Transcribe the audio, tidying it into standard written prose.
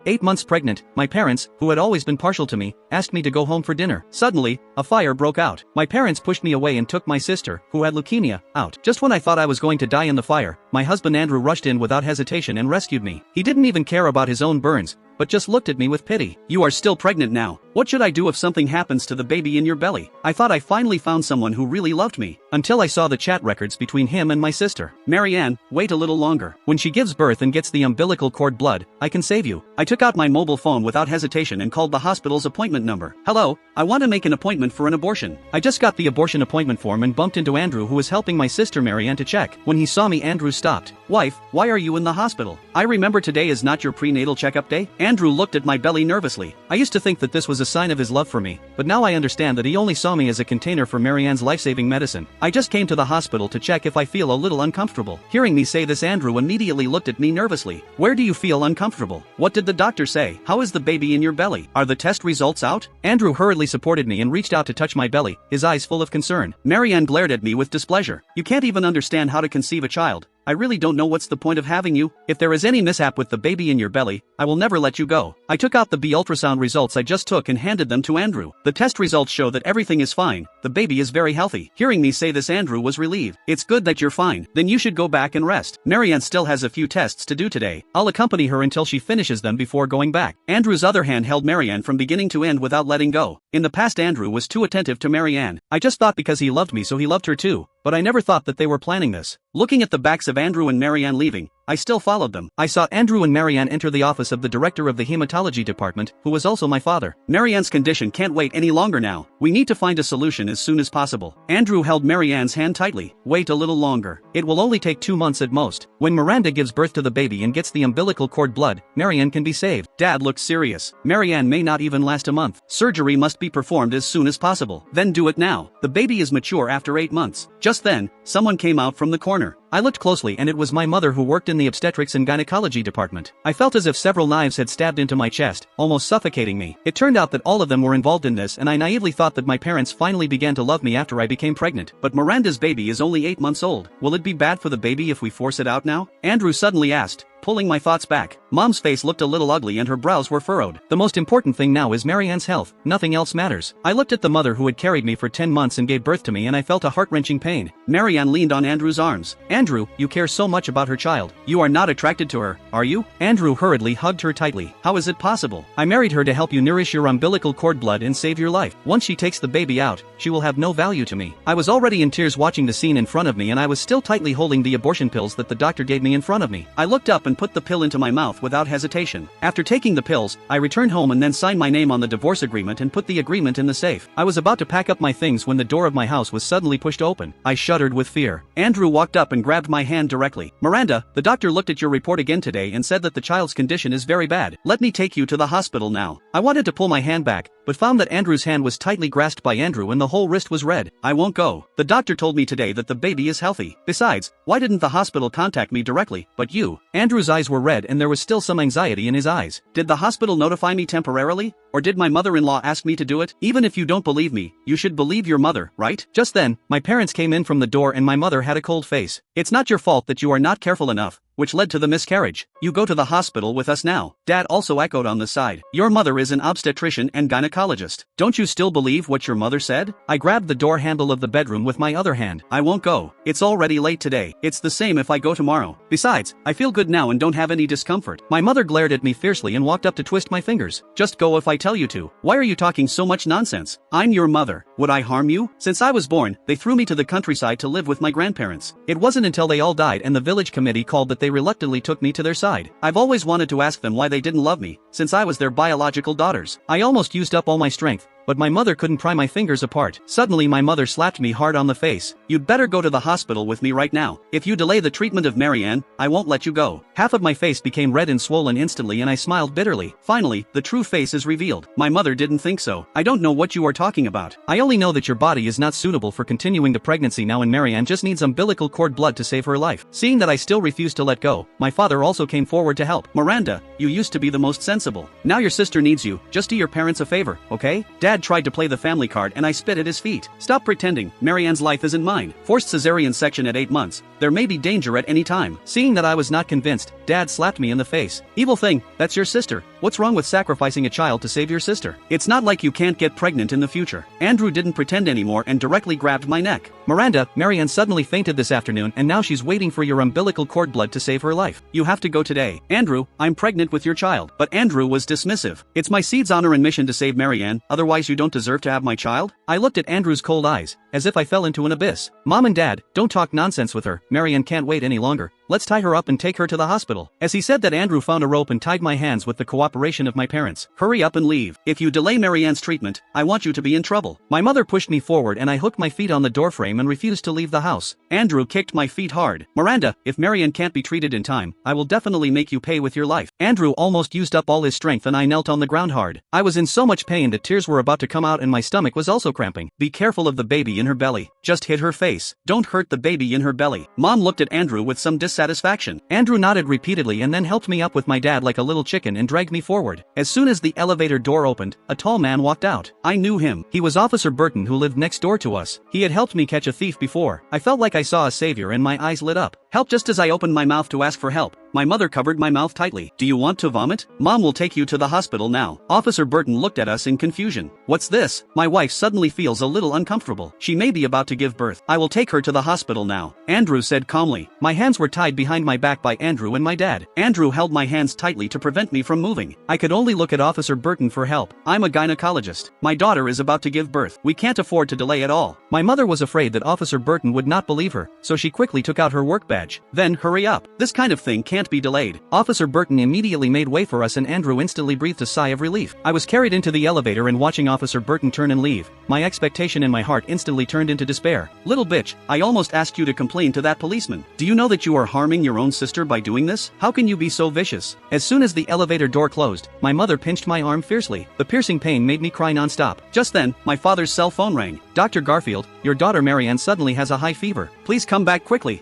8 months pregnant, my parents, who had always been partial to me, asked me to go home for dinner. Suddenly, a fire broke out. My parents pushed me away and took my sister, who had leukemia, out. Just when I thought I was going to die in the fire, my husband Andrew rushed in without hesitation and rescued me. He didn't even care about his own burns, but just looked at me with pity. "You are still pregnant now. What should I do if something happens to the baby in your belly?" I thought I finally found someone who really loved me, until I saw the chat records between him and my sister. "Marianne, wait a little longer. When she gives birth and gets the umbilical cord blood, I can save you." I took out my mobile phone without hesitation and called the hospital's appointment number. "Hello, I want to make an appointment for an abortion." I just got the abortion appointment form and bumped into Andrew, who was helping my sister Marianne to check. When he saw me, Andrew stopped. "Wife, why are you in the hospital? I remember today is not your prenatal checkup day." Andrew looked at my belly nervously. I used to think that this was a sign of his love for me, but now I understand that he only saw me as a container for Marianne's life-saving medicine. "I just came to the hospital to check if I feel a little uncomfortable." Hearing me say this, Andrew immediately looked at me nervously. "Where do you feel uncomfortable? What did the doctor say? How is the baby in your belly? Are the test results out?" Andrew hurriedly supported me and reached out to touch my belly, his eyes full of concern. Marianne glared at me with displeasure. "You can't even understand how to conceive a child. I really don't know what's the point of having you. If there is any mishap with the baby in your belly, I will never let you go." I took out the B ultrasound results I just took and handed them to Andrew. "The test results show that everything is fine. The baby is very healthy." Hearing me say this, Andrew was relieved. "It's good that you're fine. Then you should go back and rest. Marianne still has a few tests to do today. I'll accompany her until she finishes them before going back." Andrew's other hand held Marianne from beginning to end without letting go. In the past, Andrew was too attentive to Marianne. I just thought because he loved me so he loved her too, but I never thought that they were planning this. Looking at the backs of Andrew and Marianne leaving, I still followed them. I saw Andrew and Marianne enter the office of the director of the hematology department, who was also my father. "Marianne's condition can't wait any longer now. We need to find a solution as soon as possible." Andrew held Marianne's hand tightly. "Wait a little longer. It will only take 2 months at most. When Miranda gives birth to the baby and gets the umbilical cord blood, Marianne can be saved." Dad looked serious. "Marianne may not even last a month. Surgery must be performed as soon as possible." "Then do it now. The baby is mature after 8 months. Just then, someone came out from the corner. I looked closely and it was my mother, who worked in the obstetrics and gynecology department. I felt as if several knives had stabbed into my chest, almost suffocating me. It turned out that all of them were involved in this, and I naively thought that my parents finally began to love me after I became pregnant. "But Miranda's baby is only 8 months old. Will it be bad for the baby if we force it out now?" Andrew suddenly asked, pulling my thoughts back. Mom's face looked a little ugly and her brows were furrowed. "The most important thing now is Marianne's health. Nothing else matters." I looked at the mother who had carried me for 10 months and gave birth to me, and I felt a heart-wrenching pain. Marianne leaned on Andrew's arms. "Andrew, you care so much about her child. You are not attracted to her, are you?" Andrew hurriedly hugged her tightly. "How is it possible? I married her to help you nourish your umbilical cord blood and save your life. Once she takes the baby out, she will have no value to me." I was already in tears watching the scene in front of me, and I was still tightly holding the abortion pills that the doctor gave me in front of me. I looked up and put the pill into my mouth without hesitation. After taking the pills, I returned home and then signed my name on the divorce agreement and put the agreement in the safe. I was about to pack up my things when the door of my house was suddenly pushed open. I shuddered with fear. Andrew walked up and grabbed my hand directly. "Miranda, the doctor looked at your report again today and said that the child's condition is very bad. Let me take you to the hospital now." I wanted to pull my hand back, but found that Andrew's hand was tightly grasped by Andrew and the whole wrist was red. "I won't go. The doctor told me today that the baby is healthy. Besides, why didn't the hospital contact me directly, but you?" Andrew's eyes were red and there was still some anxiety in his eyes. "Did the hospital notify me temporarily? Or did my mother-in-law ask me to do it? Even if you don't believe me, you should believe your mother, right?" Just then, my parents came in from the door and my mother had a cold face. "It's not your fault that you are not careful enough, which led to the miscarriage. You go to the hospital with us now." Dad also echoed on the side. "Your mother is an obstetrician and gynecologist. Don't you still believe what your mother said?" I grabbed the door handle of the bedroom with my other hand. "I won't go. It's already late today. It's the same if I go tomorrow. Besides, I feel good now and don't have any discomfort." My mother glared at me fiercely and walked up to twist my fingers. "Just go if I tell you to. Why are you talking so much nonsense? I'm your mother. Would I harm you? Since I was born, they threw me to the countryside to live with my grandparents. It wasn't until they all died and the village committee called that they reluctantly took me to their side. I've always wanted to ask them why they didn't love me, since I was their biological daughters." I almost used up all my strength, but my mother couldn't pry my fingers apart. Suddenly my mother slapped me hard on the face. "You'd better go to the hospital with me right now. If you delay the treatment of Marianne, I won't let you go." Half of my face became red and swollen instantly and I smiled bitterly. Finally, the true face is revealed. My mother didn't think so. "I don't know what you are talking about. I only know that your body is not suitable for continuing the pregnancy now and Marianne just needs umbilical cord blood to save her life." Seeing that I still refused to let go, my father also came forward to help. "Miranda, you used to be the most sensible. Now your sister needs you. Just do your parents a favor, okay?" Dad tried to play the family card and I spit at his feet. "Stop pretending. Marianne's life isn't mine. Forced cesarean section at 8 months. There may be danger at any time." Seeing that I was not convinced, Dad slapped me in the face. "Evil thing, that's your sister. What's wrong with sacrificing a child to save your sister? It's not like you can't get pregnant in the future. Andrew didn't pretend anymore and directly grabbed my neck. Miranda, Marianne suddenly fainted this afternoon and now she's waiting for your umbilical cord blood to save her life. You have to go today. Andrew, I'm pregnant with your child. But Andrew was dismissive. It's my seed's honor and mission to save Marianne, otherwise you don't deserve to have my child? I looked at Andrew's cold eyes, as if I fell into an abyss. Mom and Dad, don't talk nonsense with her. Marianne can't wait any longer. Let's tie her up and take her to the hospital. As he said that, Andrew found a rope and tied my hands with the cooperation of my parents. Hurry up and leave. If you delay Marianne's treatment, I want you to be in trouble. My mother pushed me forward and I hooked my feet on the doorframe and refused to leave the house. Andrew kicked my feet hard. Miranda, if Marianne can't be treated in time, I will definitely make you pay with your life. Andrew almost used up all his strength and I knelt on the ground hard. I was in so much pain that tears were about to come out and my stomach was also cramping. Be careful of the baby in her belly. Just hit her face. Don't hurt the baby in her belly. Mom looked at Andrew with some dissatisfaction. Andrew nodded repeatedly and then helped me up with my dad like a little chicken and dragged me forward. As soon as the elevator door opened, a tall man walked out. I knew him. He was Officer Burton, who lived next door to us. He had helped me catch a thief before. I felt like I saw a savior and my eyes lit up. Help! Just as I opened my mouth to ask for help, my mother covered my mouth tightly. Do you want to vomit? Mom will take you to the hospital now. Officer Burton looked at us in confusion. What's this? My wife suddenly feels a little uncomfortable. She may be about to give birth. I will take her to the hospital now, Andrew said calmly. My hands were tied behind my back by Andrew and my dad. Andrew held my hands tightly to prevent me from moving. I could only look at Officer Burton for help. I'm a gynecologist. My daughter is about to give birth. We can't afford to delay at all. My mother was afraid that Officer Burton would not believe her, so she quickly took out her work badge. Then, hurry up. This kind of thing can't be delayed. Officer Burton immediately made way for us and Andrew instantly breathed a sigh of relief. I was carried into the elevator and watching Officer Burton turn and leave, my expectation in my heart instantly turned into despair. Little bitch, I almost asked you to complain to that policeman. Do you know that you are harming your own sister by doing this? How can you be so vicious? As soon as the elevator door closed, my mother pinched my arm fiercely. The piercing pain made me cry non-stop. Just then, my father's cell phone rang. Dr. Garfield, your daughter Marianne suddenly has a high fever. Please come back quickly.